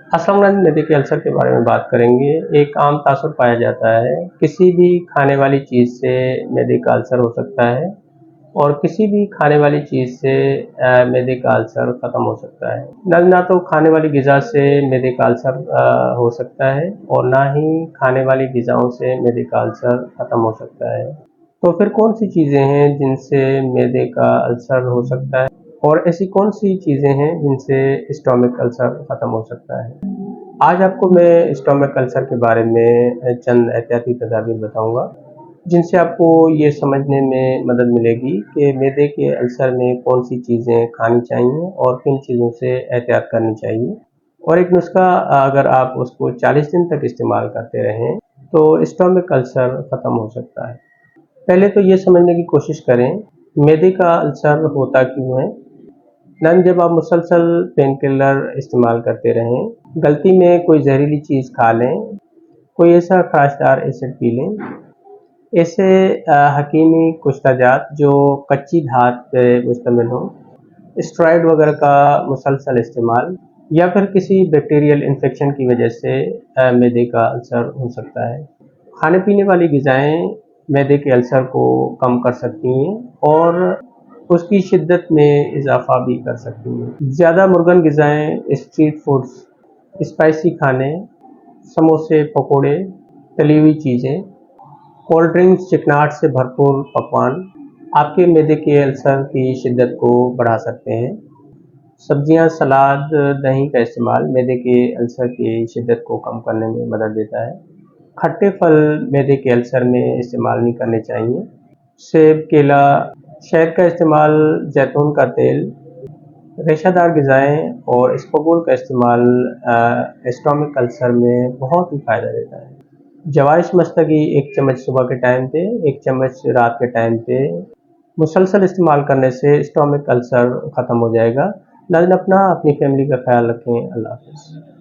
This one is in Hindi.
अस्सलाम वालेकुम। मैदे के अल्सर के बारे में बात करेंगे। एक आम तासुर पाया जाता है, किसी भी खाने वाली चीज़ से मैदे का अल्सर हो सकता है और किसी भी खाने वाली चीज़ से मैदे का अल्सर ख़त्म हो सकता है। ना तो खाने वाली ग़िज़ा से मैदे का अल्सर हो सकता है और ना ही खाने वाली ग़िज़ाओं से मैदे का अल्सर ख़त्म हो सकता है। तो फिर कौन सी चीज़ें हैं जिनसे मैदे का अल्सर हो सकता है और ऐसी कौन सी चीज़ें हैं जिनसे स्टोमक अल्सर ख़त्म हो सकता है? आज आपको मैं स्टोमक अल्सर के बारे में चंद एहतियाती तदाबीर बताऊंगा, जिनसे आपको ये समझने में मदद मिलेगी कि मैदे के अल्सर में कौन सी चीज़ें खानी चाहिए और किन चीज़ों से एहतियात करनी चाहिए। और एक नुस्खा, अगर आप उसको 40 दिन तक इस्तेमाल करते रहें तो स्टोमक अल्सर ख़त्म हो सकता है। पहले तो ये समझने की कोशिश करें, मैदे का अल्सर होता क्यों है। नन जब आप मुसलसल पेन किलर इस्तेमाल करते रहें, गलती में कोई जहरीली चीज़ खा लें, कोई ऐसा खराशदार एसिड पी लें, ऐसे हकीमी कुश्ताजात जो कच्ची धात पे मुश्तमिल हो, स्टेरॉइड वगैरह का मुसलसल इस्तेमाल या फिर किसी बैक्टीरियल इन्फेक्शन की वजह से मैदे का अल्सर हो सकता है। खाने पीने वाली ग़िज़ाएँ मैदे के अल्सर को कम कर सकती हैं और उसकी शिद्दत में इजाफ़ा भी कर सकती हैं। ज़्यादा मुर्गन ग़िज़ाएँ, स्ट्रीट फूड्स, स्पाइसी खाने, समोसे, पकोड़े, तली हुई चीज़ें, कोल्ड ड्रिंक्स, चिकनाहट से भरपूर पकवान आपके मैदे के अल्सर की शिद्दत को बढ़ा सकते हैं। सब्जियां, सलाद, दही का इस्तेमाल मैदे के अल्सर की शिद्दत को कम करने में मदद देता है। खट्टे फल मैदे के अल्सर में इस्तेमाल नहीं करने चाहिए। सेब, केला, शहद का इस्तेमाल, जैतून का तेल, रेशादार ग़िज़ाएँ और इसबगोल का इस्तेमाल स्टोमक अल्सर में बहुत ही फ़ायदा देता है। जवाइश मस्तगी 1 चम्मच सुबह के टाइम पे, 1 चम्मच रात के टाइम पे मुसलसल इस्तेमाल करने से स्टोमक अल्सर ख़त्म हो जाएगा। नाज़रीन, अपनी फैमिली का ख्याल रखें। अल्लाह हाफ़िज़।